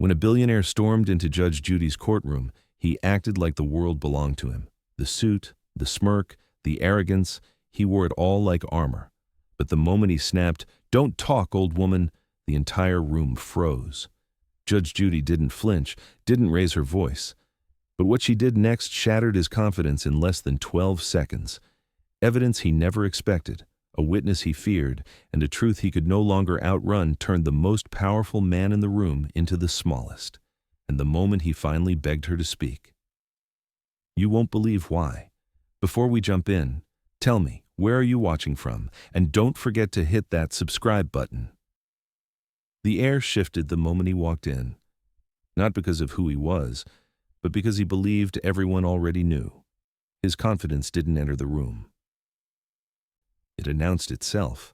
When a billionaire stormed into Judge Judy's courtroom, he acted like the world belonged to him. The suit, the smirk, the arrogance, he wore it all like armor. But the moment he snapped, "Don't talk, old woman," the entire room froze. Judge Judy didn't flinch, didn't raise her voice. But what she did next shattered his confidence in less than 12 seconds. Evidence he never expected, a witness he feared, and a truth he could no longer outrun turned the most powerful man in the room into the smallest. And the moment he finally begged her to speak. "You won't believe why. Before we jump in, tell me, where are you watching from? And don't forget to hit that subscribe button." The air shifted the moment he walked in, not because of who he was, but because he believed everyone already knew. His confidence didn't enter the room. It announced itself.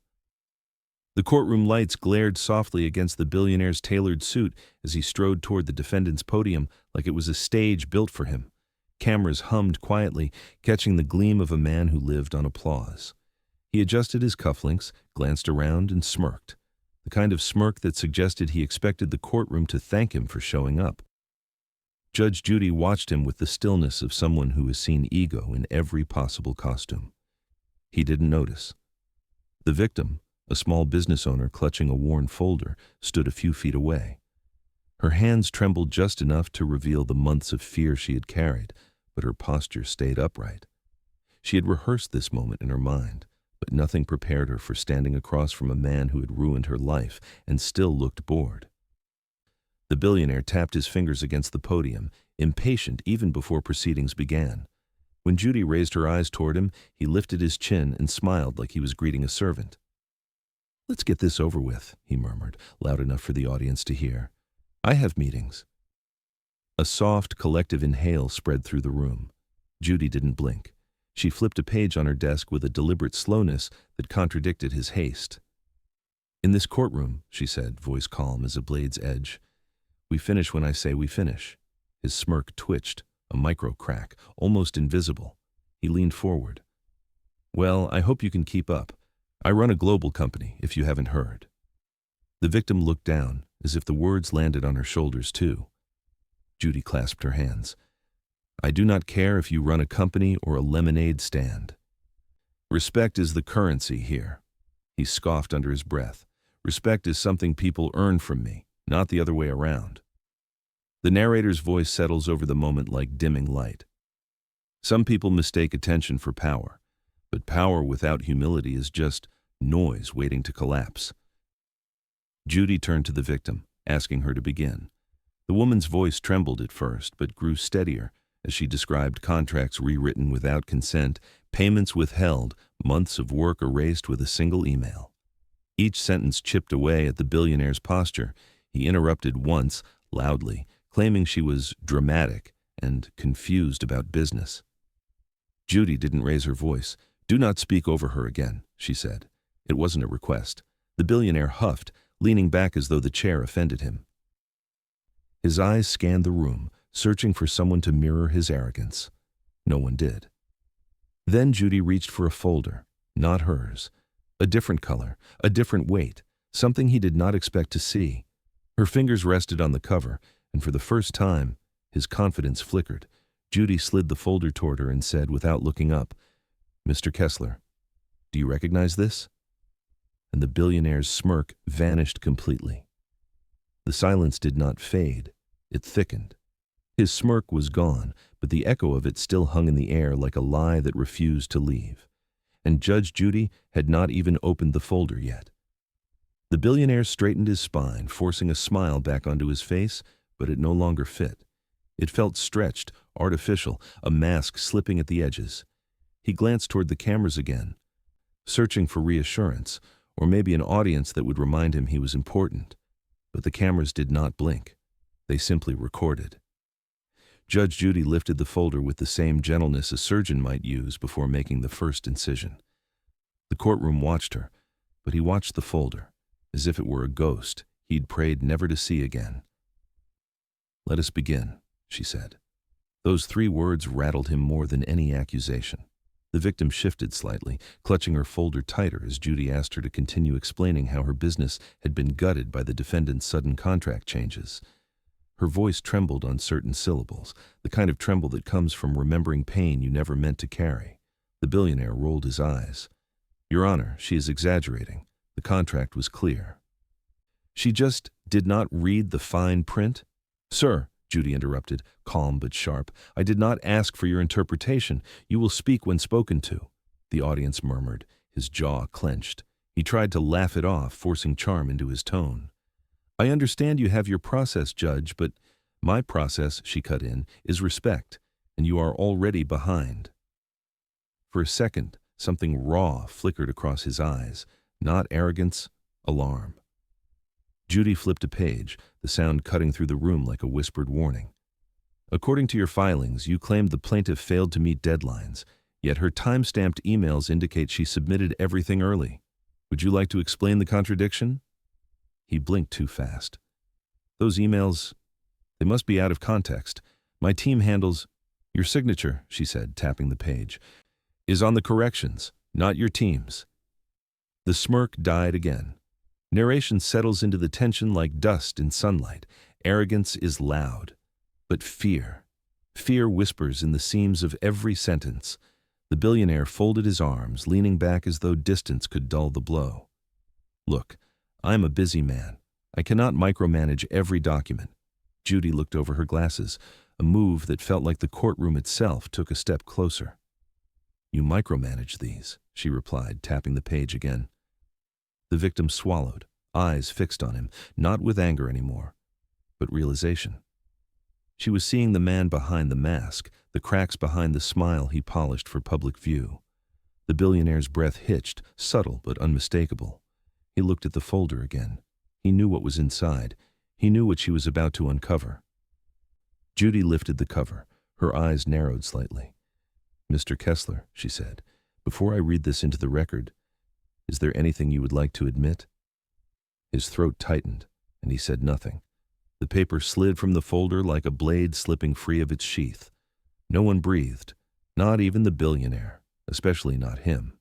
The courtroom lights glared softly against the billionaire's tailored suit as he strode toward the defendant's podium like it was a stage built for him. Cameras hummed quietly, catching the gleam of a man who lived on applause. He adjusted his cufflinks, glanced around, and smirked. The kind of smirk that suggested he expected the courtroom to thank him for showing up. Judge Judy watched him with the stillness of someone who has seen ego in every possible costume. He didn't notice. The victim, a small business owner clutching a worn folder, stood a few feet away. Her hands trembled just enough to reveal the months of fear she had carried, but her posture stayed upright. She had rehearsed this moment in her mind, but nothing prepared her for standing across from a man who had ruined her life and still looked bored. The billionaire tapped his fingers against the podium, impatient even before proceedings began. When Judy raised her eyes toward him, he lifted his chin and smiled like he was greeting a servant. "Let's get this over with," he murmured, loud enough for the audience to hear. "I have meetings." A soft, collective inhale spread through the room. Judy didn't blink. She flipped a page on her desk with a deliberate slowness that contradicted his haste. "In this courtroom," she said, voice calm as a blade's edge, "we finish when I say we finish." His smirk twitched, a micro crack, almost invisible. He leaned forward. "Well, I hope you can keep up. I run a global company, if you haven't heard." The victim looked down, as if the words landed on her shoulders too. Judy clasped her hands. "I do not care if you run a company or a lemonade stand. Respect is the currency here." He scoffed under his breath. "Respect is something people earn from me, not the other way around." The narrator's voice settles over the moment like dimming light. "Some people mistake attention for power, but power without humility is just noise waiting to collapse." Judy turned to the victim, asking her to begin. The woman's voice trembled at first, but grew steadier as she described contracts rewritten without consent, payments withheld, months of work erased with a single email. Each sentence chipped away at the billionaire's posture. He interrupted once, loudly, claiming she was dramatic and confused about business. Judy didn't raise her voice. "Do not speak over her again," she said. It wasn't a request. The billionaire huffed, leaning back as though the chair offended him. His eyes scanned the room, searching for someone to mirror his arrogance. No one did. Then Judy reached for a folder, not hers. A different color, a different weight, something he did not expect to see. Her fingers rested on the cover, and for the first time, his confidence flickered. Judy slid the folder toward her and said without looking up, "Mr. Kessler, do you recognize this?" And the billionaire's smirk vanished completely. The silence did not fade, it thickened. His smirk was gone, but the echo of it still hung in the air like a lie that refused to leave. And Judge Judy had not even opened the folder yet. The billionaire straightened his spine, forcing a smile back onto his face, but it no longer fit. It felt stretched, artificial, a mask slipping at the edges. He glanced toward the cameras again, searching for reassurance, or maybe an audience that would remind him he was important. But the cameras did not blink. They simply recorded. Judge Judy lifted the folder with the same gentleness a surgeon might use before making the first incision. The courtroom watched her, but he watched the folder, as if it were a ghost he'd prayed never to see again. "Let us begin," she said. Those 3 words rattled him more than any accusation. The victim shifted slightly, clutching her folder tighter as Judy asked her to continue explaining how her business had been gutted by the defendant's sudden contract changes. Her voice trembled on certain syllables, the kind of tremble that comes from remembering pain you never meant to carry. The billionaire rolled his eyes. "Your Honor, she is exaggerating. The contract was clear." "She just did not read the fine print?" "Sir," Judy interrupted, calm but sharp, "I did not ask for your interpretation. You will speak when spoken to." The audience murmured. His jaw clenched. He tried to laugh it off, forcing charm into his tone. "I understand you have your process, Judge, but my process," she cut in, "is respect, and you are already behind." For a second, something raw flickered across his eyes, not arrogance, alarm. Judy flipped a page, the sound cutting through the room like a whispered warning. "According to your filings, you claimed the plaintiff failed to meet deadlines, yet her time-stamped emails indicate she submitted everything early. Would you like to explain the contradiction?" He blinked too fast. "Those emails, they must be out of context. My team handles—" "Your signature," she said, tapping the page, "is on the corrections, not your team's." The smirk died again. Narration settles into the tension like dust in sunlight. Arrogance is loud. But fear whispers in the seams of every sentence. The billionaire folded his arms, leaning back as though distance could dull the blow. "Look, I'm a busy man. I cannot micromanage every document." Judy looked over her glasses, a move that felt like the courtroom itself took a step closer. "You micromanage these," she replied, tapping the page again. The victim swallowed, eyes fixed on him, not with anger anymore, but realization. She was seeing the man behind the mask, the cracks behind the smile he polished for public view. The billionaire's breath hitched, subtle but unmistakable. He looked at the folder again. He knew what was inside. He knew what she was about to uncover. Judy lifted the cover. Her eyes narrowed slightly. "Mr. Kessler," she said, "before I read this into the record, is there anything you would like to admit?" His throat tightened, and he said nothing. The paper slid from the folder like a blade slipping free of its sheath. No one breathed, not even the billionaire, especially not him.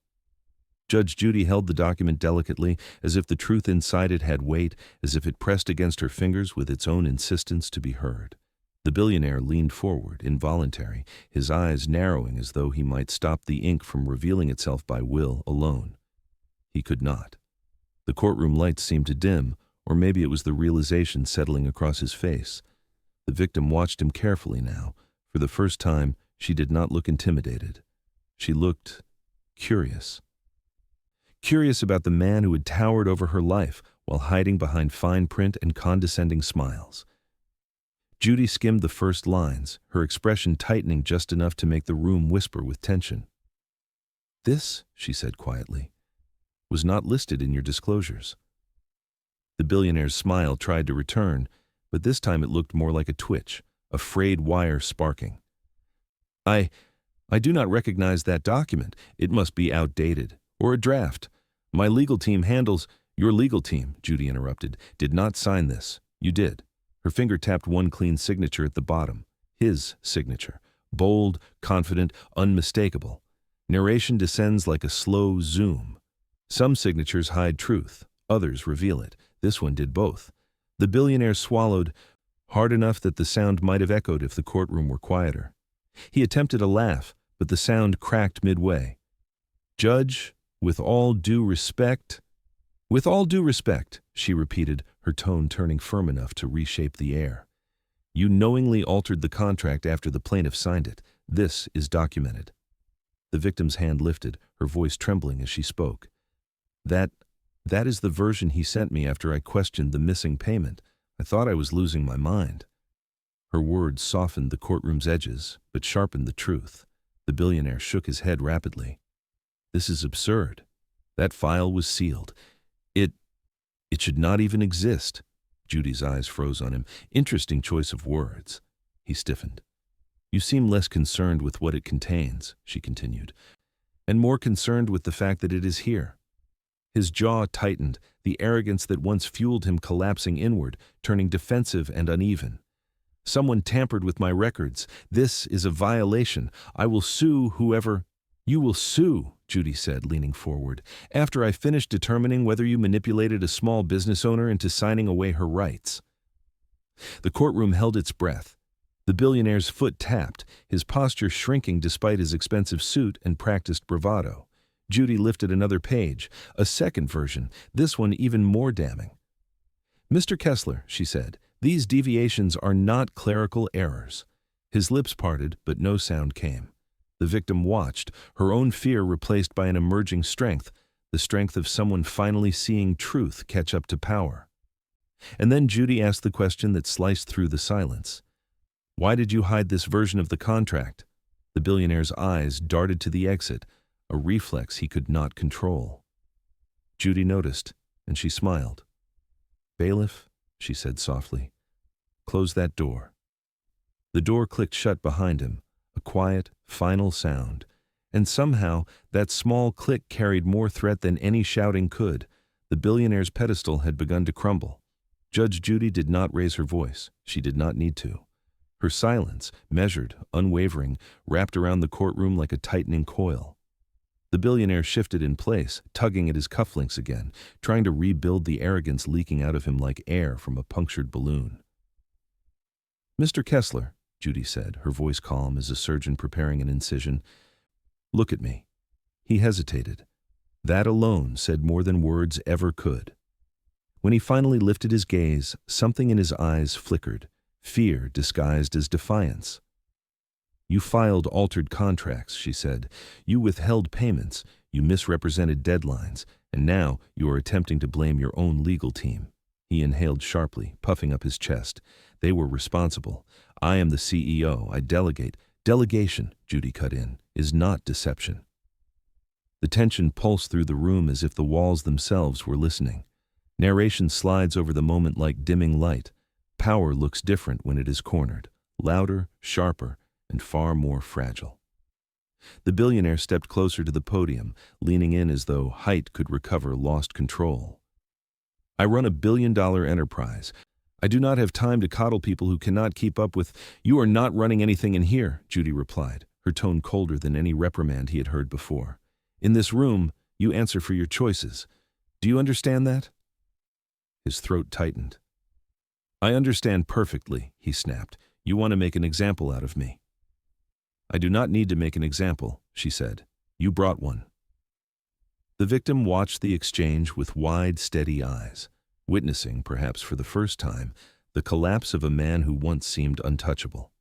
Judge Judy held the document delicately, as if the truth inside it had weight, as if it pressed against her fingers with its own insistence to be heard. The billionaire leaned forward, involuntary, his eyes narrowing as though he might stop the ink from revealing itself by will alone. He could not. The courtroom lights seemed to dim, or maybe it was the realization settling across his face. The victim watched him carefully now. For the first time, she did not look intimidated. She looked curious. Curious about the man who had towered over her life while hiding behind fine print and condescending smiles. Judy skimmed the first lines, her expression tightening just enough to make the room whisper with tension. "This," she said quietly, "was not listed in your disclosures." The billionaire's smile tried to return, but this time it looked more like a twitch, a frayed wire sparking. I do not recognize that document. It must be outdated, or a draft. My legal team handles—" "Your legal team," Judy interrupted, "did not sign this. You did." Her finger tapped one clean signature at the bottom. His signature. Bold, confident, unmistakable. Narration descends like a slow zoom. Some signatures hide truth, others reveal it. This one did both. The billionaire swallowed, hard enough that the sound might have echoed if the courtroom were quieter. He attempted a laugh, but the sound cracked midway. "Judge, with all due respect—" "With all due respect," she repeated, her tone turning firm enough to reshape the air. "You knowingly altered the contract after the plaintiff signed it. This is documented." The victim's hand lifted, her voice trembling as she spoke. That is the version he sent me after I questioned the missing payment. I thought I was losing my mind." Her words softened the courtroom's edges, but sharpened the truth. The billionaire shook his head rapidly. "This is absurd. That file was sealed. It should not even exist." Judy's eyes froze on him. Interesting choice of words. He stiffened. "You seem less concerned with what it contains," she continued, "and more concerned with the fact that it is here." His jaw tightened, the arrogance that once fueled him collapsing inward, turning defensive and uneven. "Someone tampered with my records. This is a violation. I will sue whoever—" "You will sue," Judy said, leaning forward, "after I finish determining whether you manipulated a small business owner into signing away her rights." The courtroom held its breath. The billionaire's foot tapped, his posture shrinking despite his expensive suit and practiced bravado. Judy lifted another page, a second version, this one even more damning. "Mr. Kessler," she said, "these deviations are not clerical errors." His lips parted, but no sound came. The victim watched, her own fear replaced by an emerging strength, the strength of someone finally seeing truth catch up to power. And then Judy asked the question that sliced through the silence. "Why did you hide this version of the contract?" The billionaire's eyes darted to the exit, a reflex he could not control. Judy noticed, and she smiled. "Bailiff," she said softly, "close that door." The door clicked shut behind him, a quiet, final sound, and somehow that small click carried more threat than any shouting could. The billionaire's pedestal had begun to crumble. Judge Judy did not raise her voice. She did not need to. Her silence, measured, unwavering, wrapped around the courtroom like a tightening coil. The billionaire shifted in place, tugging at his cufflinks again, trying to rebuild the arrogance leaking out of him like air from a punctured balloon. "Mr. Kessler," Judy said, her voice calm as a surgeon preparing an incision, "look at me." He hesitated. That alone said more than words ever could. When he finally lifted his gaze, something in his eyes flickered, fear disguised as defiance. "You filed altered contracts," she said. "You withheld payments, you misrepresented deadlines, and now you are attempting to blame your own legal team." He inhaled sharply, puffing up his chest. "They were responsible. I am the CEO. I delegate." "Delegation," Judy cut in, "is not deception." The tension pulsed through the room as if the walls themselves were listening. Narration slides over the moment like dimming light. Power looks different when it is cornered, louder, sharper, and far more fragile. The billionaire stepped closer to the podium, leaning in as though height could recover lost control. "I run a billion-dollar enterprise. I do not have time to coddle people who cannot keep up with—" "You are not running anything in here," Judy replied, her tone colder than any reprimand he had heard before. "In this room, you answer for your choices. Do you understand that?" His throat tightened. "I understand perfectly," he snapped. "You want to make an example out of me." "I do not need to make an example," she said. "You brought one." The victim watched the exchange with wide, steady eyes, witnessing, perhaps for the first time, the collapse of a man who once seemed untouchable.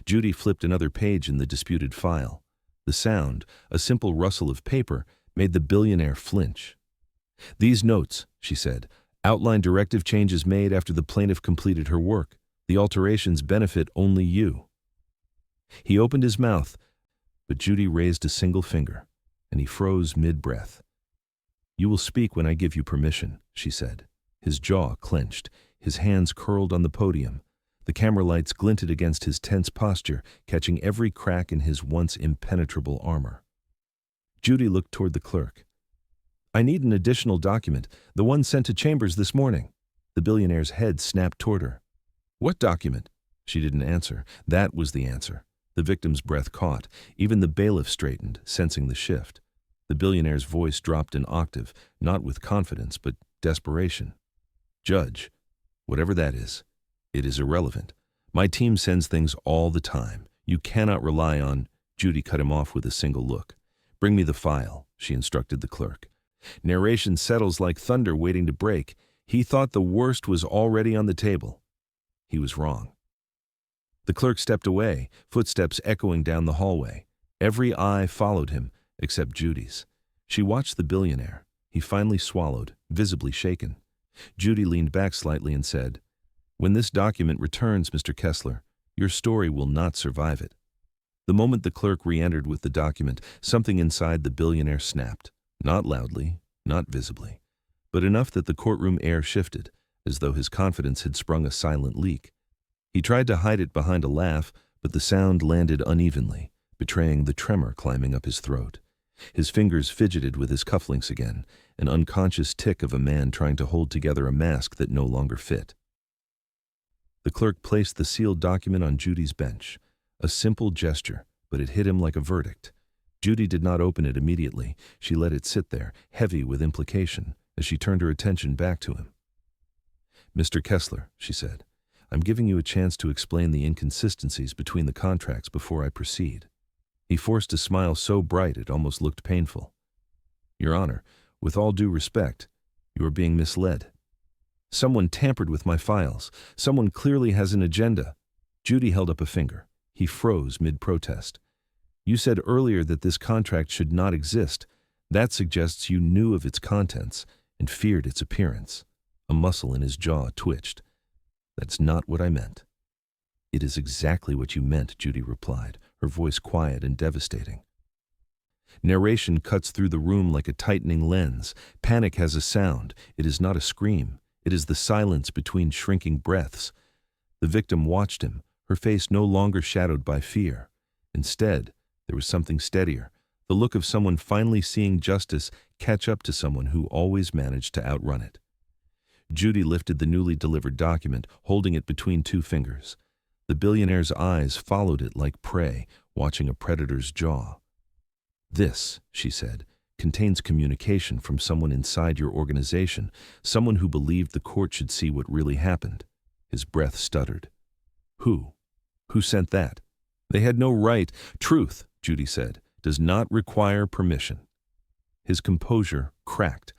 Judy flipped another page in the disputed file. The sound, a simple rustle of paper, made the billionaire flinch. "These notes," she said, "outline directive changes made after the plaintiff completed her work. The alterations benefit only you." He opened his mouth, but Judy raised a single finger, and he froze mid-breath. "You will speak when I give you permission," she said. His jaw clenched, his hands curled on the podium. The camera lights glinted against his tense posture, catching every crack in his once impenetrable armor. Judy looked toward the clerk. "I need an additional document, the one sent to Chambers this morning." The billionaire's head snapped toward her. "What document?" She didn't answer. That was the answer. The victim's breath caught. Even the bailiff straightened, sensing the shift. The billionaire's voice dropped an octave, not with confidence, but desperation. "Judge, whatever that is, it is irrelevant. My team sends things all the time. You cannot rely on—" Judy cut him off with a single look. "Bring me the file," she instructed the clerk. Narration settles like thunder waiting to break. He thought the worst was already on the table. He was wrong. The clerk stepped away, footsteps echoing down the hallway. Every eye followed him, except Judy's. She watched the billionaire. He finally swallowed, visibly shaken. Judy leaned back slightly and said, "When this document returns, Mr. Kessler, your story will not survive it." The moment the clerk re-entered with the document, something inside the billionaire snapped. Not loudly, not visibly, but enough that the courtroom air shifted, as though his confidence had sprung a silent leak. He tried to hide it behind a laugh, but the sound landed unevenly, betraying the tremor climbing up his throat. His fingers fidgeted with his cufflinks again, an unconscious tick of a man trying to hold together a mask that no longer fit. The clerk placed the sealed document on Judy's bench. A simple gesture, but it hit him like a verdict. Judy did not open it immediately. She let it sit there, heavy with implication, as she turned her attention back to him. "Mr. Kessler," she said, I'm giving you a chance to explain the inconsistencies between the contracts before I proceed. He forced a smile so bright it almost looked painful. Your Honor, with all due respect, you are being misled. Someone tampered with my files. Someone clearly has an agenda. Judy held up a finger. He froze mid-protest. You said earlier that this contract should not exist. That suggests you knew of its contents and feared its appearance. A muscle in his jaw twitched. That's not what I meant. It is exactly what you meant, Judy replied, her voice quiet and devastating. Narration cuts through the room like a tightening lens. Panic has a sound. It is not a scream. It is the silence between shrinking breaths. The victim watched him, her face no longer shadowed by fear. Instead, there was something steadier, the look of someone finally seeing justice catch up to someone who always managed to outrun it. Judy lifted the newly delivered document, holding it between two fingers. The billionaire's eyes followed it like prey, watching a predator's jaw. This, she said, contains communication from someone inside your organization, someone who believed the court should see what really happened. His breath stuttered. Who? Who sent that? They had no right. Truth, Judy said, does not require permission. His composure cracked.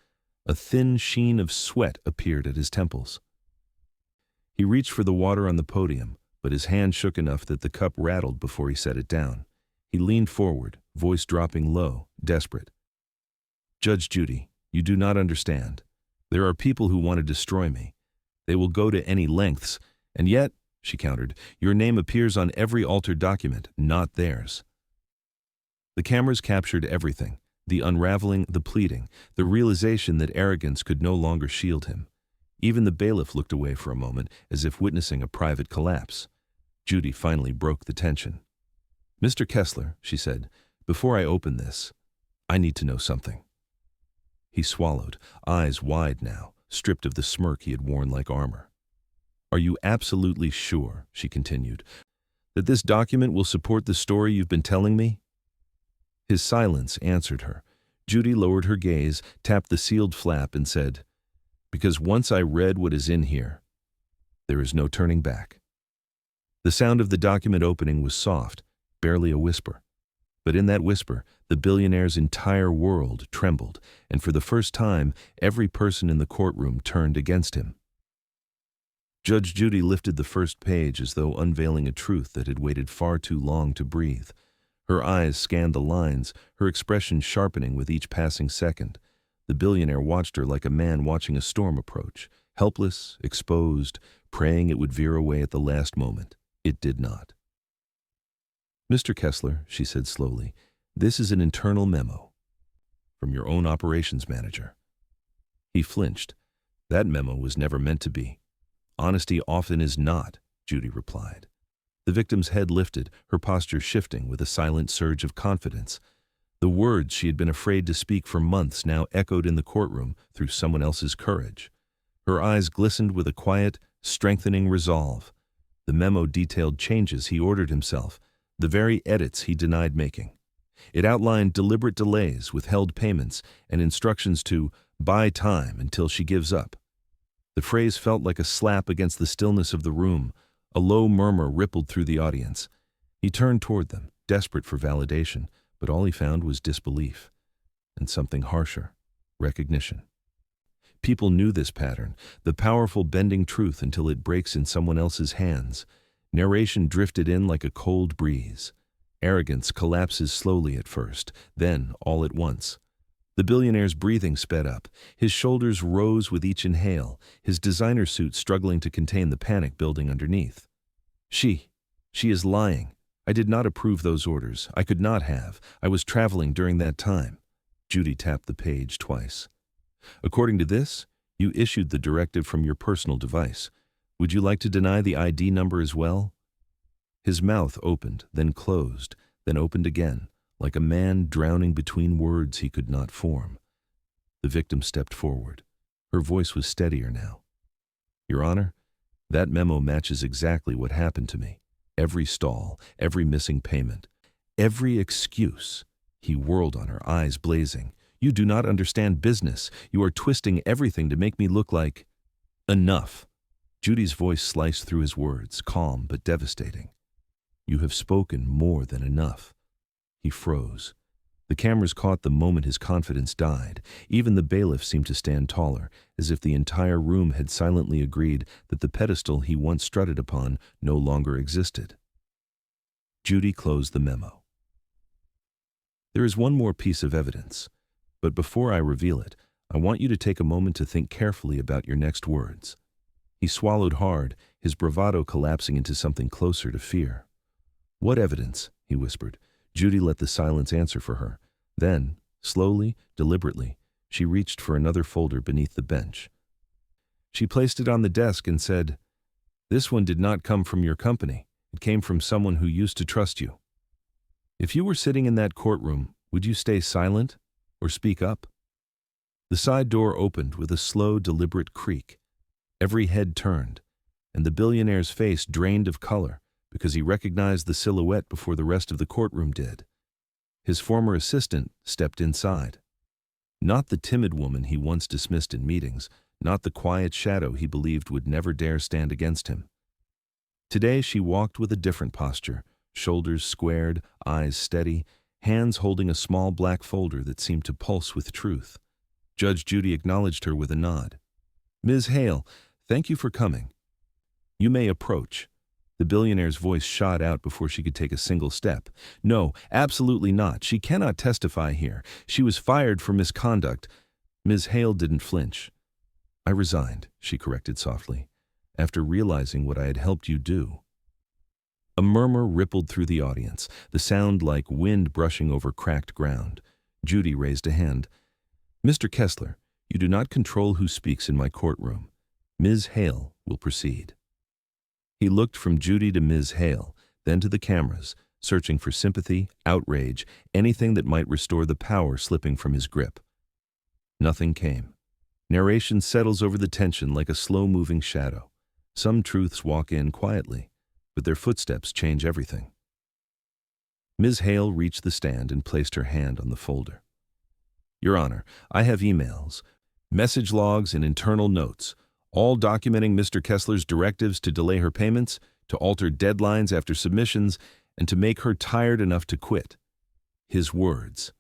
A thin sheen of sweat appeared at his temples. He reached for the water on the podium, but his hand shook enough that the cup rattled before he set it down. He leaned forward, voice dropping low, desperate. Judge Judy, you do not understand. There are people who want to destroy me. They will go to any lengths, and yet, she countered, your name appears on every altered document, not theirs. The cameras captured everything, the unraveling, the pleading, the realization that arrogance could no longer shield him. Even the bailiff looked away for a moment, as if witnessing a private collapse. Judy finally broke the tension. Mr. Kessler, she said, before I open this, I need to know something. He swallowed, eyes wide now, stripped of the smirk he had worn like armor. Are you absolutely sure, she continued, that this document will support the story you've been telling me? His silence answered her. Judy lowered her gaze, tapped the sealed flap, and said, because once I read what is in here, there is no turning back. The sound of the document opening was soft, barely a whisper. But in that whisper, the billionaire's entire world trembled, and for the first time, every person in the courtroom turned against him. Judge Judy lifted the first page as though unveiling a truth that had waited far too long to breathe. Her eyes scanned the lines, her expression sharpening with each passing second. The billionaire watched her like a man watching a storm approach, helpless, exposed, praying it would veer away at the last moment. It did not. Mr. Kessler, she said slowly, this is an internal memo from your own operations manager. He flinched. That memo was never meant to be. Honesty often is not, Judy replied. The victim's head lifted, her posture shifting with a silent surge of confidence. The words she had been afraid to speak for months now echoed in the courtroom through someone else's courage. Her eyes glistened with a quiet, strengthening resolve. The memo detailed changes he ordered himself, the very edits he denied making. It outlined deliberate delays, withheld payments, and instructions to buy time until she gives up. The phrase felt like a slap against the stillness of the room. A low murmur rippled through the audience. He turned toward them, desperate for validation, but all he found was disbelief. And something harsher, recognition. People knew this pattern, the powerful bending truth until it breaks in someone else's hands. Narration drifted in like a cold breeze. Arrogance collapses slowly at first, then all at once. The billionaire's breathing sped up. His shoulders rose with each inhale, his designer suit struggling to contain the panic building underneath. She is lying. I did not approve those orders. I could not have. I was traveling during that time. Judy tapped the page twice. According to this, you issued the directive from your personal device. Would you like to deny the ID number as well? His mouth opened, then closed, then opened again, like a man drowning between words he could not form. The victim stepped forward. Her voice was steadier now. Your Honor, that memo matches exactly what happened to me. Every stall, every missing payment, every excuse. He whirled on her, eyes blazing. You do not understand business. You are twisting everything to make me look like... Enough. Judy's voice sliced through his words, calm but devastating. "You have spoken more than enough." He froze. The cameras caught the moment his confidence died. Even the bailiff seemed to stand taller, as if the entire room had silently agreed that the pedestal he once strutted upon no longer existed. Judy closed the memo. "There is one more piece of evidence, but before I reveal it, I want you to take a moment to think carefully about your next words." He swallowed hard, his bravado collapsing into something closer to fear. "What evidence?" he whispered. Judy let the silence answer for her. Then, slowly, deliberately, she reached for another folder beneath the bench. She placed it on the desk and said, "This one did not come from your company. It came from someone who used to trust you. If you were sitting in that courtroom, would you stay silent or speak up?" The side door opened with a slow, deliberate creak. Every head turned, and the billionaire's face drained of color because he recognized the silhouette before the rest of the courtroom did. His former assistant stepped inside. Not the timid woman he once dismissed in meetings, not the quiet shadow he believed would never dare stand against him. Today she walked with a different posture, shoulders squared, eyes steady, hands holding a small black folder that seemed to pulse with truth. Judge Judy acknowledged her with a nod. "Ms. Hale, thank you for coming. You may approach." The billionaire's voice shot out before she could take a single step. "No, absolutely not. She cannot testify here. She was fired for misconduct." Ms. Hale didn't flinch. "I resigned," she corrected softly, "after realizing what I had helped you do." A murmur rippled through the audience, the sound like wind brushing over cracked ground. Judy raised a hand. "Mr. Kessler, you do not control who speaks in my courtroom. Ms. Hale will proceed." He looked from Judy to Ms. Hale, then to the cameras, searching for sympathy, outrage, anything that might restore the power slipping from his grip. Nothing came. Narration settles over the tension like a slow-moving shadow. Some truths walk in quietly, but their footsteps change everything. Ms. Hale reached the stand and placed her hand on the folder. "Your Honor, I have emails, message logs, and internal notes, all documenting Mr. Kessler's directives to delay her payments, to alter deadlines after submissions, and to make her tired enough to quit." His words.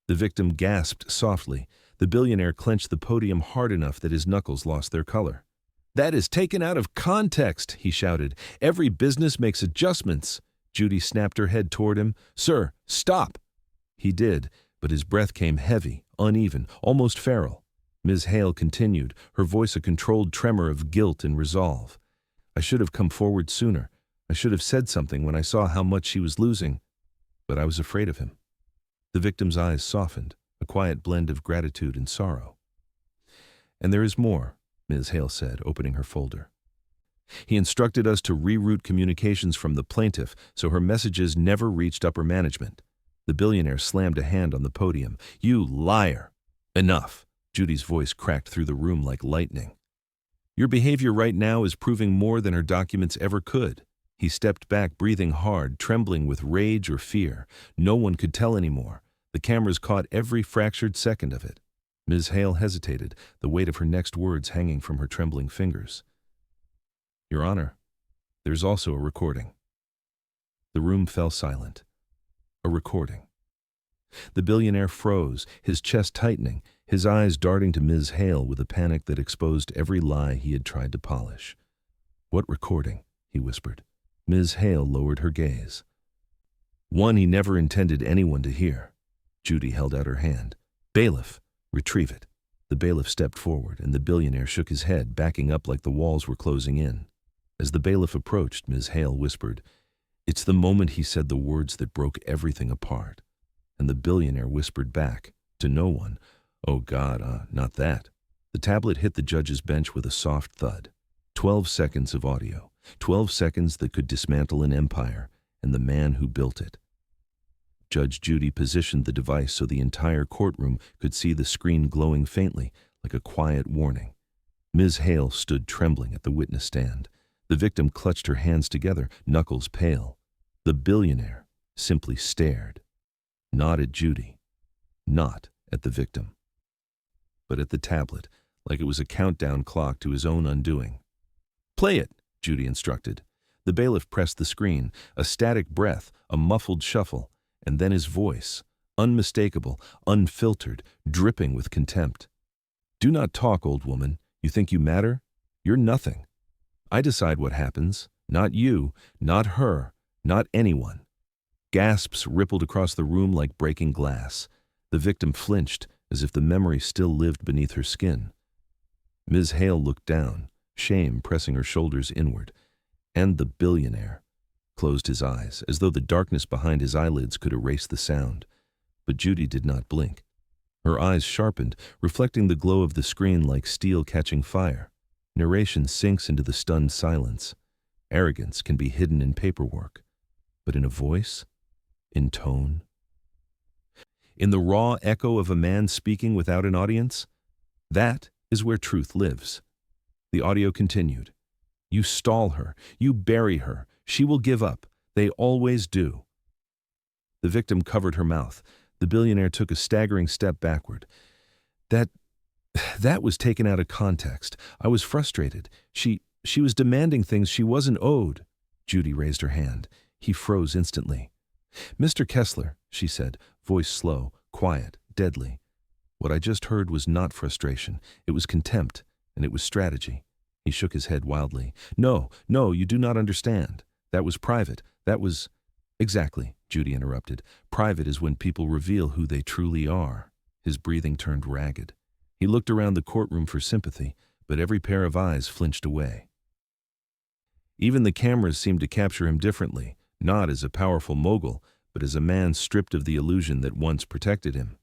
The victim gasped softly. The billionaire clenched the podium hard enough that his knuckles lost their color. "That is taken out of context," he shouted. "Every business makes adjustments." Judy snapped her head toward him. "Sir, stop!" He did, but his breath came heavy, uneven, almost feral. Ms. Hale continued, her voice a controlled tremor of guilt and resolve. "I should have come forward sooner. I should have said something when I saw how much she was losing. But I was afraid of him." The victim's eyes softened, a quiet blend of gratitude and sorrow. "And there is more," Ms. Hale said, opening her folder. "He instructed us to reroute communications from the plaintiff so her messages never reached upper management." The billionaire slammed a hand on the podium. "You liar!" "Enough!" Judy's voice cracked through the room like lightning. "Your behavior right now is proving more than her documents ever could." He stepped back, breathing hard, trembling with rage or fear. No one could tell anymore. The cameras caught every fractured second of it. Ms. Hale hesitated, the weight of her next words hanging from her trembling fingers. "Your Honor, there's also a recording." The room fell silent. A recording. The billionaire froze, his chest tightening, his eyes darting to Ms. Hale with a panic that exposed every lie he had tried to polish. "What recording?" he whispered. Ms. Hale lowered her gaze. "One he never intended anyone to hear." Judy held out her hand. "Bailiff, retrieve it." The bailiff stepped forward, and the billionaire shook his head, backing up like the walls were closing in. As the bailiff approached, Ms. Hale whispered, "It's the moment he said the words that broke everything apart." And the billionaire whispered back, to no one, "Oh God, not that." The tablet hit the judge's bench with a soft thud. 12 seconds of audio. 12 seconds that could dismantle an empire and the man who built it. Judge Judy positioned the device so the entire courtroom could see the screen glowing faintly, like a quiet warning. Ms. Hale stood trembling at the witness stand. The victim clutched her hands together, knuckles pale. The billionaire simply stared. Not at Judy. Not at the victim. But at the tablet, like it was a countdown clock to his own undoing. Play it, Judy instructed. The bailiff pressed the screen, a static breath, a muffled shuffle, and then his voice, unmistakable, unfiltered, dripping with contempt. Do not talk, old woman. You think you matter? You're nothing. I decide what happens. Not you, not her, not anyone. Gasps rippled across the room like breaking glass. The victim flinched, as if the memory still lived beneath her skin. Ms. Hale looked down, shame pressing her shoulders inward, and the billionaire closed his eyes, as though the darkness behind his eyelids could erase the sound. But Judy did not blink. Her eyes sharpened, reflecting the glow of the screen like steel catching fire. Narration sinks into the stunned silence. Arrogance can be hidden in paperwork, but in a voice, in tone, in the raw echo of a man speaking without an audience, that is where truth lives. The audio continued. You stall her, you bury her, she will give up. They always do. The victim covered her mouth. The billionaire took a staggering step backward. That was taken out of context. I was frustrated. She was demanding things she wasn't owed. Judy raised her hand. He froze instantly. Mr. Kessler, she said, voice slow, quiet, deadly. What I just heard was not frustration. It was contempt, and it was strategy. He shook his head wildly. No, you do not understand. That was private. That was... Exactly, Judy interrupted. Private is when people reveal who they truly are. His breathing turned ragged. He looked around the courtroom for sympathy, but every pair of eyes flinched away. Even the cameras seemed to capture him differently, not as a powerful mogul, but as a man stripped of the illusion that once protected him.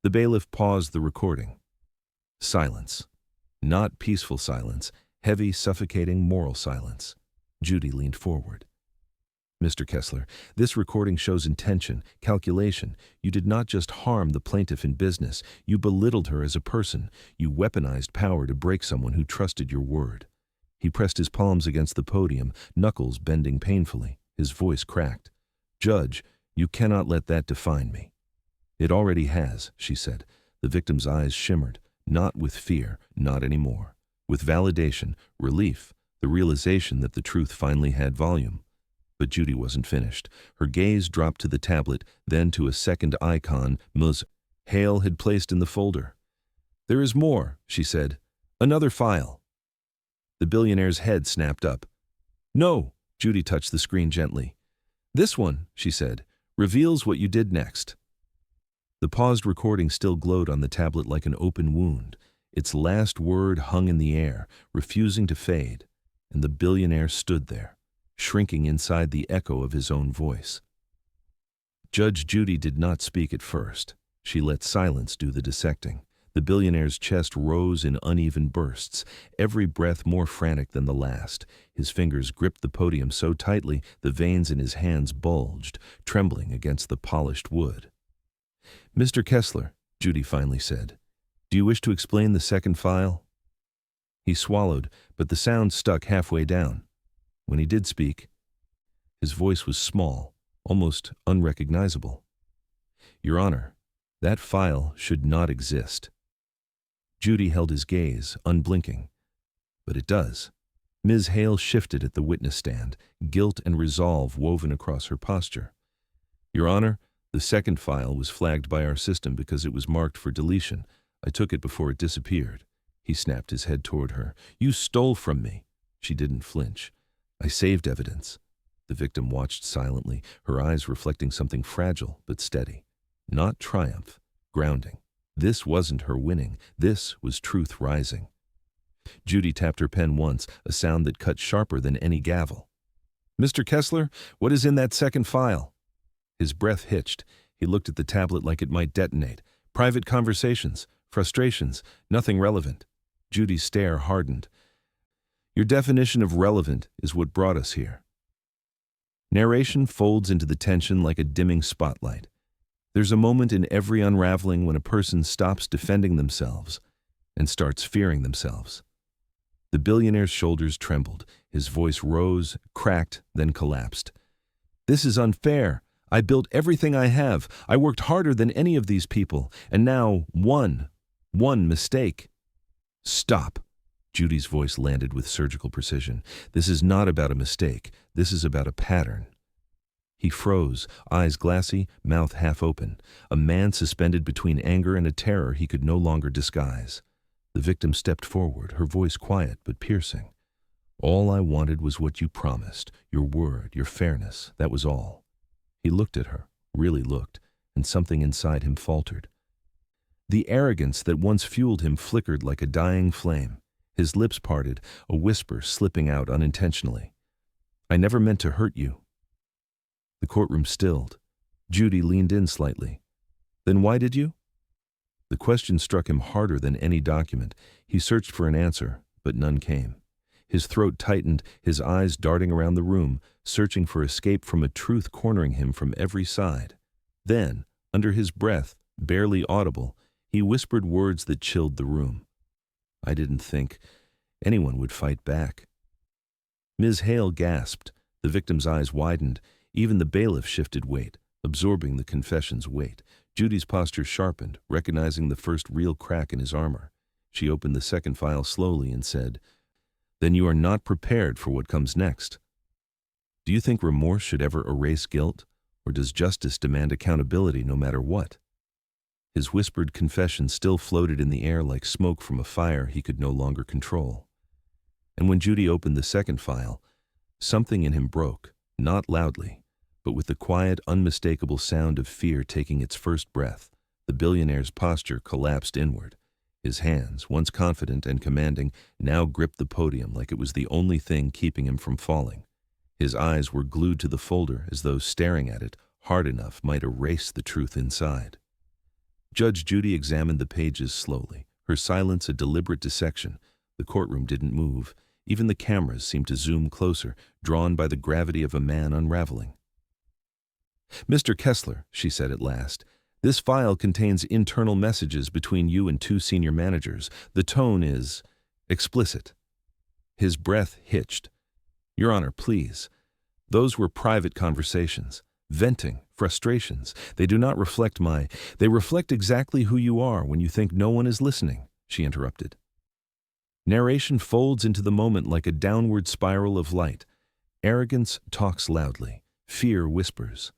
The bailiff paused the recording. Silence. Not peaceful silence, heavy, suffocating moral silence. Judy leaned forward. Mr. Kessler, this recording shows intention, calculation. You did not just harm the plaintiff in business. You belittled her as a person. You weaponized power to break someone who trusted your word. He pressed his palms against the podium, knuckles bending painfully. His voice cracked. Judge, you cannot let that define me. It already has, she said. The victim's eyes shimmered, not with fear, not anymore. With validation, relief, the realization that the truth finally had volume. But Judy wasn't finished. Her gaze dropped to the tablet, then to a second icon Ms. Hale had placed in the folder. There is more, she said. Another file. The billionaire's head snapped up. No, Judy touched the screen gently. This one, she said, reveals what you did next. The paused recording still glowed on the tablet like an open wound. Its last word hung in the air, refusing to fade, and the billionaire stood there, shrinking inside the echo of his own voice. Judge Judy did not speak at first. She let silence do the dissecting. The billionaire's chest rose in uneven bursts, every breath more frantic than the last. His fingers gripped the podium so tightly the veins in his hands bulged, trembling against the polished wood. Mr. Kessler, Judy finally said, do you wish to explain the second file? He swallowed, but the sound stuck halfway down. When he did speak, his voice was small, almost unrecognizable. Your Honor, that file should not exist. Judy held his gaze, unblinking. But it does. Ms. Hale shifted at the witness stand, guilt and resolve woven across her posture. Your Honor, the second file was flagged by our system because it was marked for deletion. I took it before it disappeared. He snapped his head toward her. You stole from me. She didn't flinch. I saved evidence. The victim watched silently, her eyes reflecting something fragile but steady. Not triumph, grounding. This wasn't her winning. This was truth rising. Judy tapped her pen once, a sound that cut sharper than any gavel. Mr. Kessler, what is in that second file? His breath hitched. He looked at the tablet like it might detonate. Private conversations, frustrations, nothing relevant. Judy's stare hardened. Your definition of relevant is what brought us here. Narration folds into the tension like a dimming spotlight. There's a moment in every unraveling when a person stops defending themselves and starts fearing themselves. The billionaire's shoulders trembled. His voice rose, cracked, then collapsed. This is unfair. I built everything I have. I worked harder than any of these people. And now, one mistake. Stop. Judy's voice landed with surgical precision. "This is not about a mistake. This is about a pattern." He froze, eyes glassy, mouth half open, a man suspended between anger and a terror he could no longer disguise. The victim stepped forward, her voice quiet but piercing. "All I wanted was what you promised, your word, your fairness, that was all." He looked at her, really looked, and something inside him faltered. The arrogance that once fueled him flickered like a dying flame. His lips parted, a whisper slipping out unintentionally. "I never meant to hurt you." The courtroom stilled. Judy leaned in slightly. "Then why did you?" The question struck him harder than any document. He searched for an answer, but none came. His throat tightened, his eyes darting around the room, searching for escape from a truth cornering him from every side. Then, under his breath, barely audible, he whispered words that chilled the room. "I didn't think anyone would fight back." Ms. Hale gasped. The victim's eyes widened. Even the bailiff shifted weight, absorbing the confession's weight. Judy's posture sharpened, recognizing the first real crack in his armor. She opened the second file slowly and said, "Then you are not prepared for what comes next. Do you think remorse should ever erase guilt, or does justice demand accountability no matter what?" His whispered confession still floated in the air like smoke from a fire he could no longer control. And when Judy opened the second file, something in him broke, not loudly, but with the quiet, unmistakable sound of fear taking its first breath. The billionaire's posture collapsed inward. His hands, once confident and commanding, now gripped the podium like it was the only thing keeping him from falling. His eyes were glued to the folder as though staring at it hard enough might erase the truth inside. Judge Judy examined the pages slowly, her silence a deliberate dissection. The courtroom didn't move. Even the cameras seemed to zoom closer, drawn by the gravity of a man unraveling. "Mr. Kessler," she said at last, "this file contains internal messages between you and two senior managers. The tone is explicit." His breath hitched. "Your Honor, please. Those were private conversations, venting, frustrations. They do not reflect They reflect exactly who you are when you think no one is listening," she interrupted. Narration folds into the moment like a downward spiral of light. Arrogance talks loudly. Fear whispers.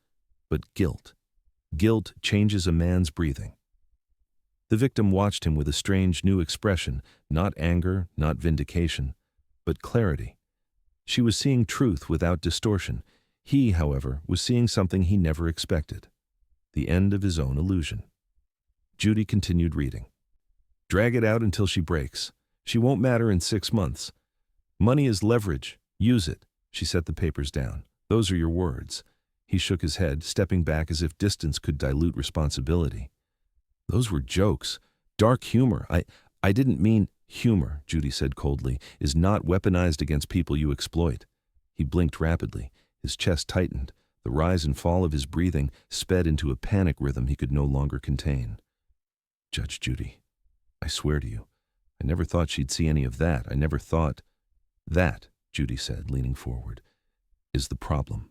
But guilt changes a man's breathing. The victim watched him with a strange new expression, not anger, not vindication, but clarity. She was seeing truth without distortion. He, however, was seeing something he never expected. The end of his own illusion. Judy continued reading. "Drag it out until she breaks. She won't matter in 6 months. Money is leverage. Use it." She set the papers down. "Those are your words." He shook his head, stepping back as if distance could dilute responsibility. "Those were jokes. Dark humor. I didn't mean—" "Humor," Judy said coldly, "is not weaponized against people you exploit." He blinked rapidly. His chest tightened. The rise and fall of his breathing sped into a panic rhythm he could no longer contain. "Judge Judy, I swear to you, I never thought she'd see any of that. I never thought—" "That," Judy said, leaning forward, "is the problem."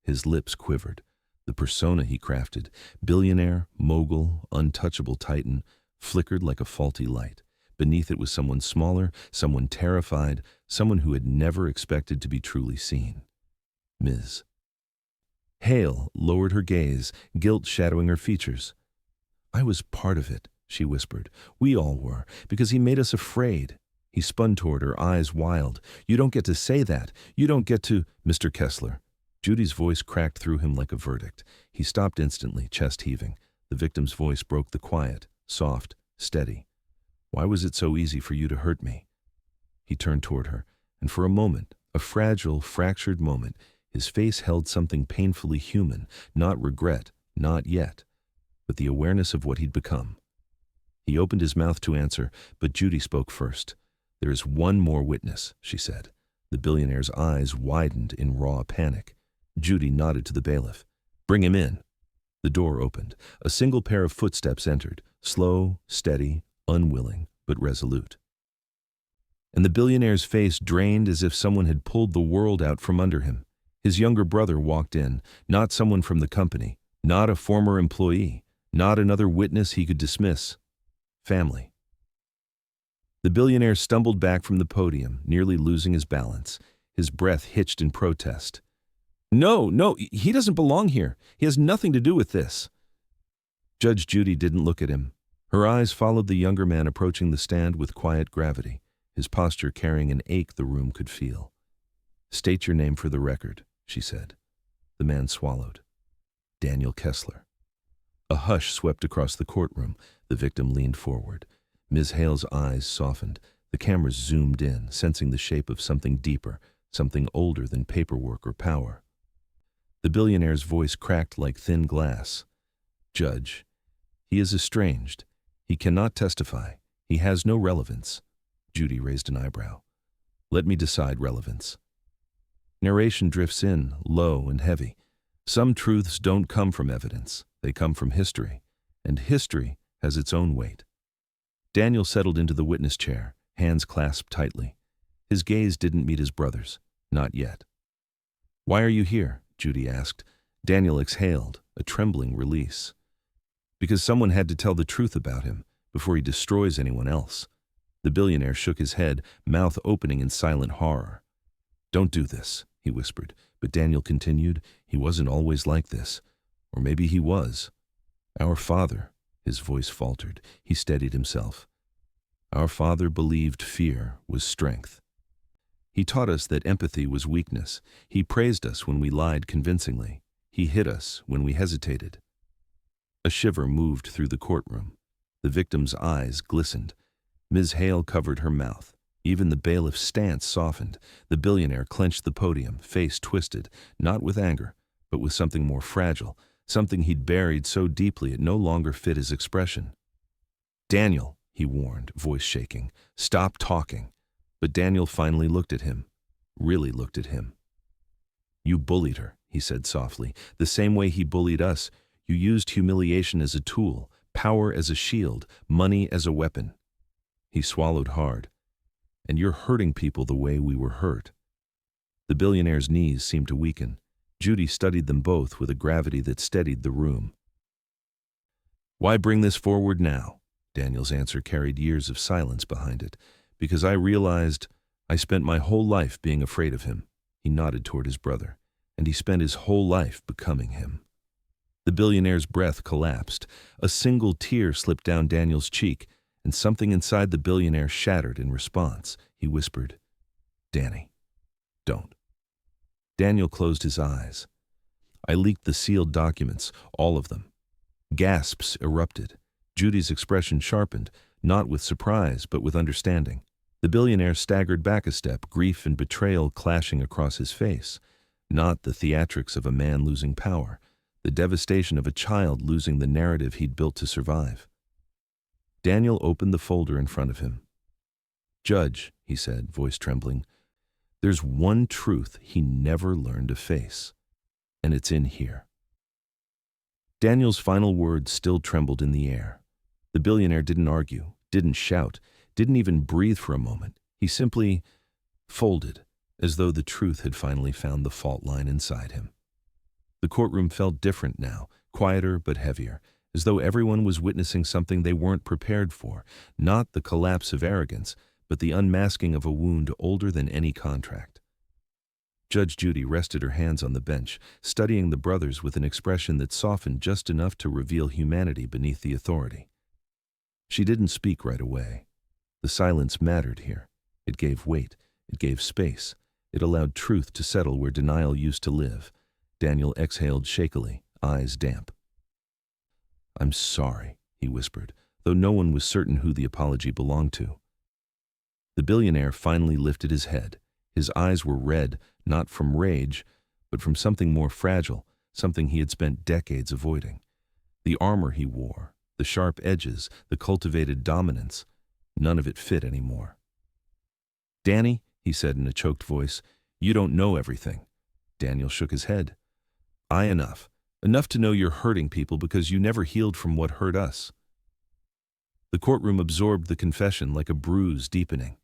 His lips quivered. The persona he crafted, billionaire, mogul, untouchable titan, flickered like a faulty light. Beneath it was someone smaller, someone terrified, someone who had never expected to be truly seen. Ms. Hale lowered her gaze, guilt shadowing her features. "I was part of it," she whispered. "We all were, because he made us afraid." He spun toward her, eyes wild. "You don't get to say that. You don't get to—" "Mr. Kessler." Judy's voice cracked through him like a verdict. He stopped instantly, chest heaving. The victim's voice broke the quiet, soft, steady. "Why was it so easy for you to hurt me?" He turned toward her, and for a moment, a fragile, fractured moment, his face held something painfully human, not regret, not yet, but the awareness of what he'd become. He opened his mouth to answer, but Judy spoke first. "There is one more witness," she said. The billionaire's eyes widened in raw panic. Judy nodded to the bailiff. "Bring him in." The door opened. A single pair of footsteps entered, slow, steady, unwilling, but resolute. And the billionaire's face drained as if someone had pulled the world out from under him. His younger brother walked in, not someone from the company, not a former employee, not another witness he could dismiss. Family. The billionaire stumbled back from the podium, nearly losing his balance. His breath hitched in protest. No, no, he doesn't belong here. He has nothing to do with this. Judge Judy didn't look at him. Her eyes followed the younger man approaching the stand with quiet gravity, his posture carrying an ache the room could feel. State your name for the record, she said. The man swallowed. Daniel Kessler. A hush swept across the courtroom. The victim leaned forward. Ms. Hale's eyes softened. The cameras zoomed in, sensing the shape of something deeper, something older than paperwork or power. The billionaire's voice cracked like thin glass. Judge, he is estranged. He cannot testify. He has no relevance. Judy raised an eyebrow. Let me decide relevance. Narration drifts in, low and heavy. Some truths don't come from evidence. They come from history. And history has its own weight. Daniel settled into the witness chair, hands clasped tightly. His gaze didn't meet his brother's. Not yet. Why are you here? Judy asked. Daniel exhaled, a trembling release. Because someone had to tell the truth about him before he destroys anyone else. The billionaire shook his head, mouth opening in silent horror. Don't do this, he whispered, but Daniel continued, he wasn't always like this. Or maybe he was. Our father, his voice faltered, he steadied himself. Our father believed fear was strength. He taught us that empathy was weakness. He praised us when we lied convincingly. He hit us when we hesitated. A shiver moved through the courtroom. The victim's eyes glistened. Ms. Hale covered her mouth. Even the bailiff's stance softened. The billionaire clenched the podium, face twisted, not with anger, but with something more fragile, something he'd buried so deeply it no longer fit his expression. Daniel, he warned, voice shaking, stop talking. But Daniel finally looked at him, really looked at him. You bullied her, he said softly, the same way he bullied us. You used humiliation as a tool, power as a shield, money as a weapon. He swallowed hard. And you're hurting people the way we were hurt. The billionaire's knees seemed to weaken. Judy studied them both with a gravity that steadied the room. Why bring this forward now? Daniel's answer carried years of silence behind it. Because I realized I spent my whole life being afraid of him. He nodded toward his brother. And he spent his whole life becoming him. The billionaire's breath collapsed. A single tear slipped down Daniel's cheek, and something inside the billionaire shattered in response. He whispered, Danny, don't. Daniel closed his eyes. I leaked the sealed documents, all of them. Gasps erupted. Judy's expression sharpened, not with surprise, but with understanding. The billionaire staggered back a step, grief and betrayal clashing across his face. Not the theatrics of a man losing power, the devastation of a child losing the narrative he'd built to survive. Daniel opened the folder in front of him. Judge, he said, voice trembling, there's one truth he never learned to face, and it's in here. Daniel's final words still trembled in the air. The billionaire didn't argue, didn't shout, didn't even breathe for a moment. He simply folded, as though the truth had finally found the fault line inside him. The courtroom felt different now, quieter but heavier, as though everyone was witnessing something they weren't prepared for, not the collapse of arrogance, but the unmasking of a wound older than any contract. Judge Judy rested her hands on the bench, studying the brothers with an expression that softened just enough to reveal humanity beneath the authority. She didn't speak right away. The silence mattered here. It gave weight. It gave space. It allowed truth to settle where denial used to live. Daniel exhaled shakily, eyes damp. I'm sorry, he whispered, though no one was certain who the apology belonged to. The billionaire finally lifted his head. His eyes were red, not from rage, but from something more fragile, something he had spent decades avoiding. The armor he wore, the sharp edges, the cultivated dominance, none of it fit anymore. Danny, he said in a choked voice, you don't know everything. Daniel shook his head. Enough. Enough to know you're hurting people because you never healed from what hurt us. The courtroom absorbed the confession like a bruise deepening.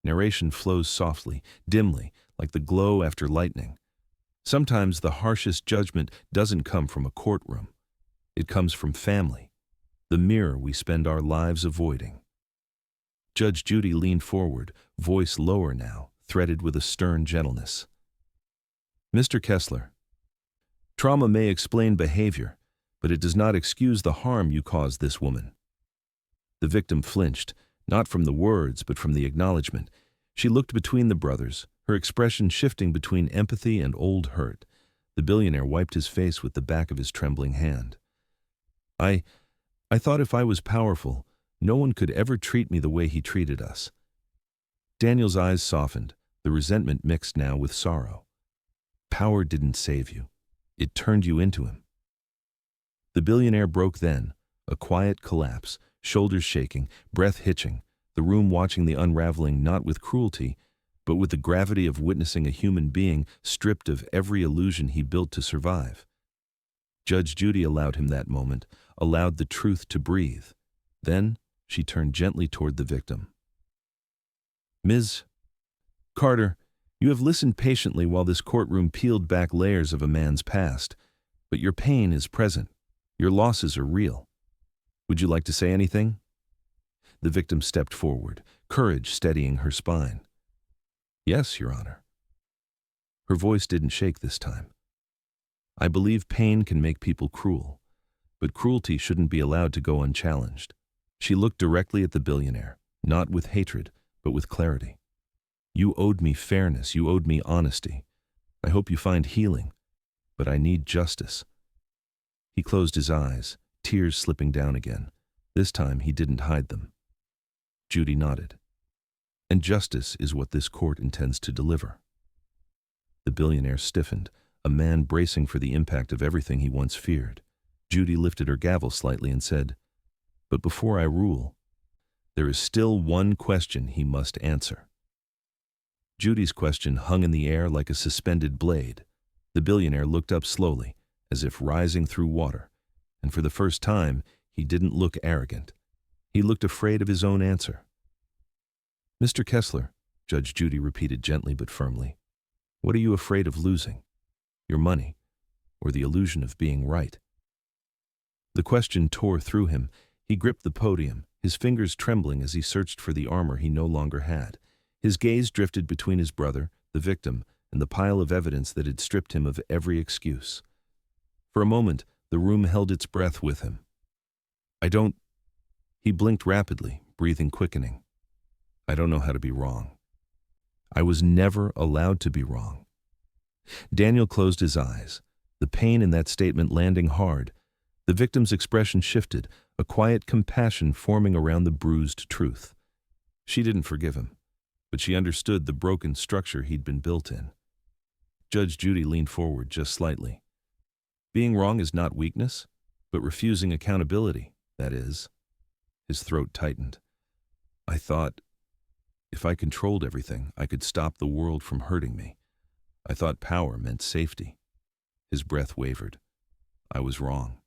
Narration flows softly, dimly, like the glow after lightning. Sometimes the harshest judgment doesn't come from a courtroom. It comes from family, the mirror we spend our lives avoiding. Judge Judy leaned forward, voice lower now, threaded with a stern gentleness. Mr. Kessler, trauma may explain behavior, but it does not excuse the harm you caused this woman. The victim flinched, not from the words, but from the acknowledgement. She looked between the brothers, her expression shifting between empathy and old hurt. The billionaire wiped his face with the back of his trembling hand. I thought if I was powerful, no one could ever treat me the way he treated us. Daniel's eyes softened, the resentment mixed now with sorrow. Power didn't save you. It turned you into him. The billionaire broke then, a quiet collapse, shoulders shaking, breath hitching, the room watching the unraveling not with cruelty, but with the gravity of witnessing a human being stripped of every illusion he built to survive. Judge Judy allowed him that moment, allowed the truth to breathe. Then she turned gently toward the victim. Ms. Carter, you have listened patiently while this courtroom peeled back layers of a man's past, but your pain is present. Your losses are real. Would you like to say anything? The victim stepped forward, courage steadying her spine. Yes, Your Honor. Her voice didn't shake this time. I believe pain can make people cruel, but cruelty shouldn't be allowed to go unchallenged. She looked directly at the billionaire, not with hatred, but with clarity. You owed me fairness, you owed me honesty. I hope you find healing, but I need justice. He closed his eyes, tears slipping down again. This time he didn't hide them. Judy nodded. And justice is what this court intends to deliver. The billionaire stiffened, a man bracing for the impact of everything he once feared. Judy lifted her gavel slightly and said, But before I rule, there is still one question he must answer. Judy's question hung in the air like a suspended blade. The billionaire looked up slowly, as if rising through water, and for the first time, he didn't look arrogant. He looked afraid of his own answer. Mr. Kessler, Judge Judy repeated gently but firmly, what are you afraid of losing? Your money, or the illusion of being right? The question tore through him. He gripped the podium, his fingers trembling as he searched for the armor he no longer had. His gaze drifted between his brother, the victim, and the pile of evidence that had stripped him of every excuse. For a moment, the room held its breath with him. He blinked rapidly, breathing quickening. I don't know how to be wrong. I was never allowed to be wrong. Daniel closed his eyes, the pain in that statement landing hard. The victim's expression shifted, a quiet compassion forming around the bruised truth. She didn't forgive him, but she understood the broken structure he'd been built in. Judge Judy leaned forward just slightly. Being wrong is not weakness, but refusing accountability, that is. His throat tightened. I thought, if I controlled everything, I could stop the world from hurting me. I thought power meant safety. His breath wavered. I was wrong.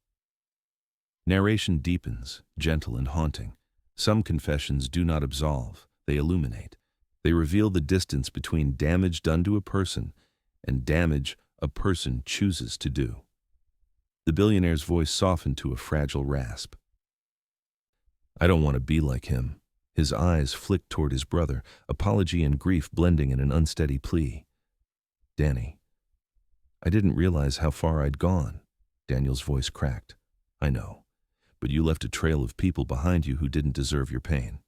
Narration deepens, gentle and haunting. Some confessions do not absolve, they illuminate. They reveal the distance between damage done to a person and damage a person chooses to do. The billionaire's voice softened to a fragile rasp. I don't want to be like him. His eyes flicked toward his brother, apology and grief blending in an unsteady plea. Danny, I didn't realize how far I'd gone. Daniel's voice cracked. I know, but you left a trail of people behind you who didn't deserve your pain.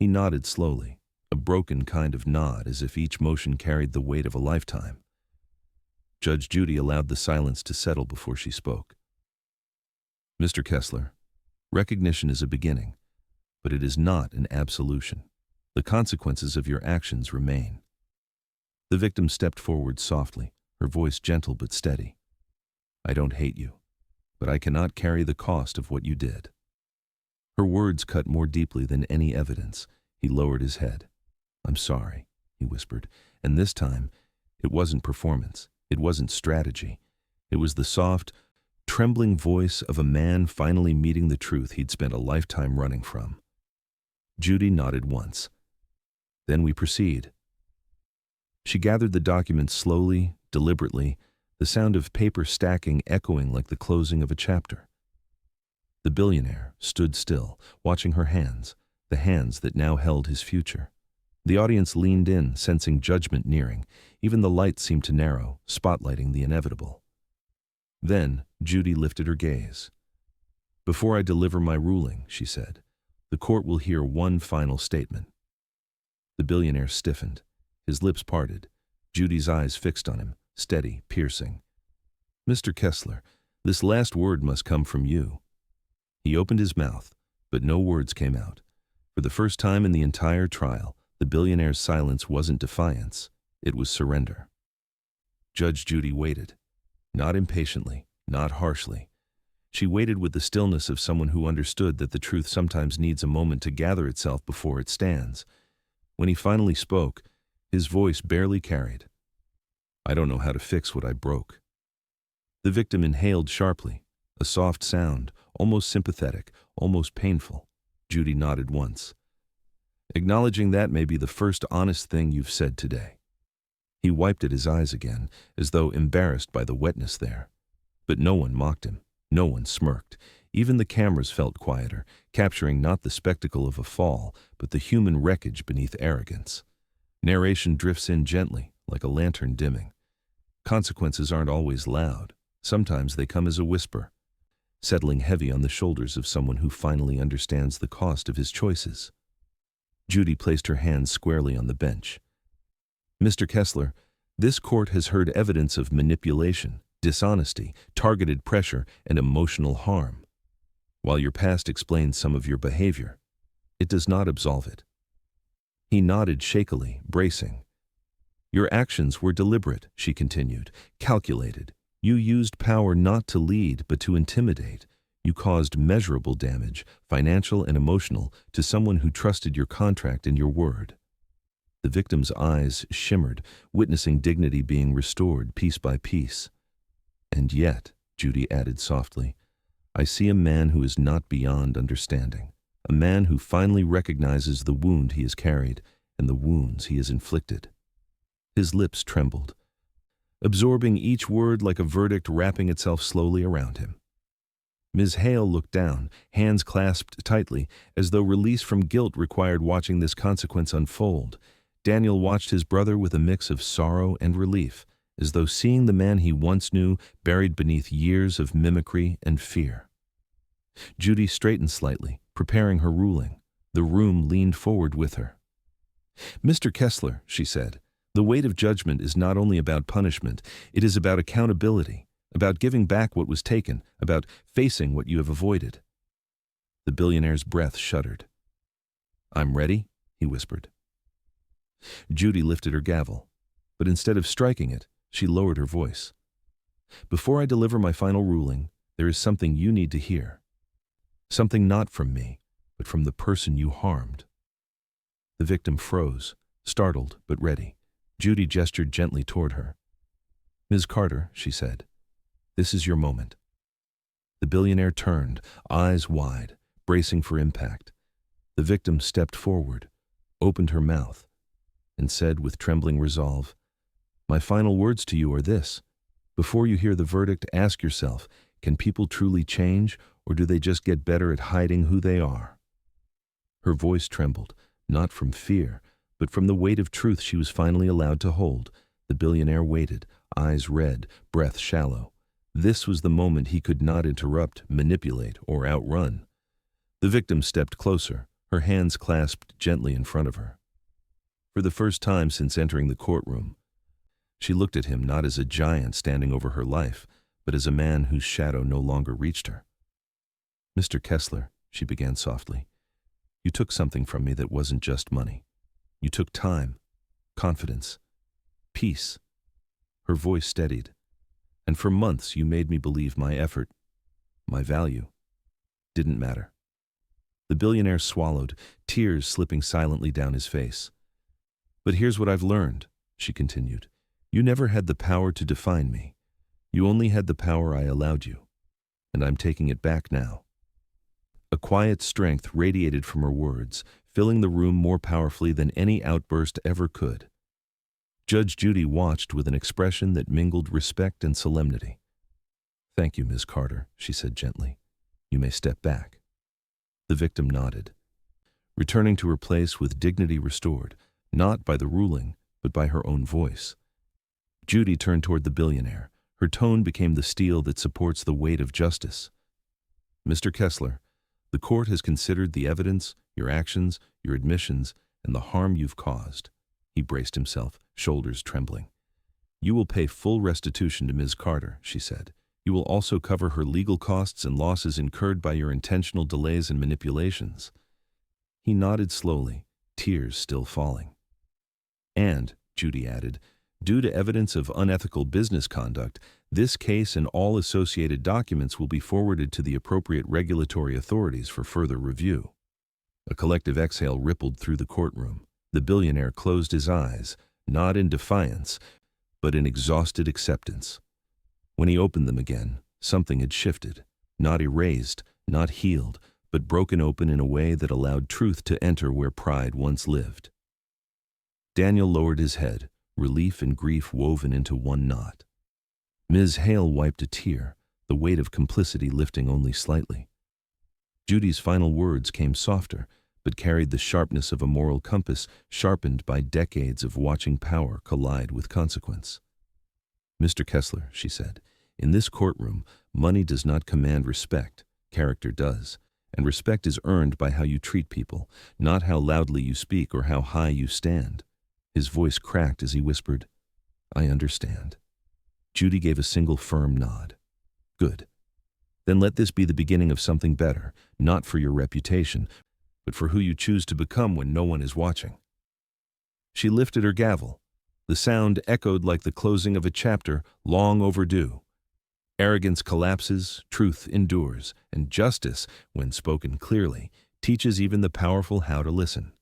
He nodded slowly, a broken kind of nod as if each motion carried the weight of a lifetime. Judge Judy allowed the silence to settle before she spoke. Mr. Kessler, recognition is a beginning, but it is not an absolution. The consequences of your actions remain. The victim stepped forward softly, her voice gentle but steady. I don't hate you, but I cannot carry the cost of what you did. Her words cut more deeply than any evidence. He lowered his head. I'm sorry, he whispered, and this time, it wasn't performance. It wasn't strategy. It was the soft, trembling voice of a man finally meeting the truth he'd spent a lifetime running from. Judy nodded once. Then we proceed. She gathered the documents slowly, deliberately, the sound of paper stacking echoing like the closing of a chapter. The billionaire stood still, watching her hands, the hands that now held his future. The audience leaned in, sensing judgment nearing. Even the lights seemed to narrow, spotlighting the inevitable. Then Judy lifted her gaze. "Before I deliver my ruling," she said, "the court will hear one final statement." The billionaire stiffened, his lips parted, Judy's eyes fixed on him, steady, piercing. "Mr. Kessler, this last word must come from you." He opened his mouth, but no words came out. For the first time in the entire trial, the billionaire's silence wasn't defiance, it was surrender. Judge Judy waited, not impatiently, not harshly. She waited with the stillness of someone who understood that the truth sometimes needs a moment to gather itself before it stands. When he finally spoke, his voice barely carried. "I don't know how to fix what I broke." The victim inhaled sharply, a soft sound, almost sympathetic, almost painful. Judy nodded once. "Acknowledging that may be the first honest thing you've said today." He wiped at his eyes again, as though embarrassed by the wetness there. But no one mocked him, no one smirked. Even the cameras felt quieter, capturing not the spectacle of a fall, but the human wreckage beneath arrogance. Narration drifts in gently, like a lantern dimming. Consequences aren't always loud. Sometimes they come as a whisper, settling heavy on the shoulders of someone who finally understands the cost of his choices. Judy placed her hands squarely on the bench. "Mr. Kessler, this court has heard evidence of manipulation, dishonesty, targeted pressure, and emotional harm. While your past explains some of your behavior, it does not absolve it." He nodded shakily, bracing. "Your actions were deliberate," she continued, "calculated. You used power not to lead, but to intimidate. You caused measurable damage, financial and emotional, to someone who trusted your contract and your word." The victim's eyes shimmered, witnessing dignity being restored piece by piece. "And yet," Judy added softly, "I see a man who is not beyond understanding, a man who finally recognizes the wound he has carried and the wounds he has inflicted." His lips trembled, absorbing each word like a verdict wrapping itself slowly around him. Ms. Hale looked down, hands clasped tightly, as though release from guilt required watching this consequence unfold. Daniel watched his brother with a mix of sorrow and relief, as though seeing the man he once knew buried beneath years of mimicry and fear. Judy straightened slightly, preparing her ruling. The room leaned forward with her. "Mr. Kessler," she said, "the weight of judgment is not only about punishment, it is about accountability, about giving back what was taken, about facing what you have avoided." The billionaire's breath shuddered. "I'm ready," he whispered. Judy lifted her gavel, but instead of striking it, she lowered her voice. "Before I deliver my final ruling, there is something you need to hear. Something not from me, but from the person you harmed." The victim froze, startled but ready. Judy gestured gently toward her. "Ms. Carter," she said, "this is your moment." The billionaire turned, eyes wide, bracing for impact. The victim stepped forward, opened her mouth, and said with trembling resolve, "My final words to you are this. Before you hear the verdict, ask yourself, can people truly change, or do they just get better at hiding who they are?" Her voice trembled, not from fear, but from the weight of truth she was finally allowed to hold. The billionaire waited, eyes red, breath shallow. This was the moment he could not interrupt, manipulate, or outrun. The victim stepped closer, her hands clasped gently in front of her. For the first time since entering the courtroom, she looked at him not as a giant standing over her life, but as a man whose shadow no longer reached her. "Mr. Kessler," she began softly, "you took something from me that wasn't just money. You took time, confidence, peace." Her voice steadied. "And for months you made me believe my effort, my value, didn't matter." The billionaire swallowed, tears slipping silently down his face. "But here's what I've learned," she continued. "You never had the power to define me. You only had the power I allowed you. And I'm taking it back now." A quiet strength radiated from her words, filling the room more powerfully than any outburst ever could. Judge Judy watched with an expression that mingled respect and solemnity. "Thank you, Ms. Carter," she said gently. "You may step back." The victim nodded. returning to her place with dignity restored, not by the ruling, but by her own voice. Judy turned toward the billionaire. Her tone became the steel that supports the weight of justice. Mr. Kessler, the court has considered the evidence, your actions, your admissions, and the harm you've caused. He braced himself, shoulders trembling. You will pay full restitution to Ms. Carter, she said. You will also cover her legal costs and losses incurred by your intentional delays and manipulations. He nodded slowly, tears still falling. And, Judy added, due to evidence of unethical business conduct, this case and all associated documents will be forwarded to the appropriate regulatory authorities for further review. A collective exhale rippled through the courtroom. The billionaire closed his eyes, not in defiance, but in exhausted acceptance. When he opened them again, something had shifted, not erased, not healed, but broken open in a way that allowed truth to enter where pride once lived. Daniel lowered his head, relief and grief woven into one knot. Ms. Hale wiped a tear, the weight of complicity lifting only slightly. Judy's final words came softer, but carried the sharpness of a moral compass sharpened by decades of watching power collide with consequence. Mr. Kessler, she said, in this courtroom, money does not command respect, character does, and respect is earned by how you treat people, not how loudly you speak or how high you stand. His voice cracked as he whispered, I understand. Judy gave a single firm nod. Good. Then let this be the beginning of something better, not for your reputation, but for who you choose to become when no one is watching. She lifted her gavel. The sound echoed like the closing of a chapter long overdue. Arrogance collapses, truth endures, and justice, when spoken clearly, teaches even the powerful how to listen.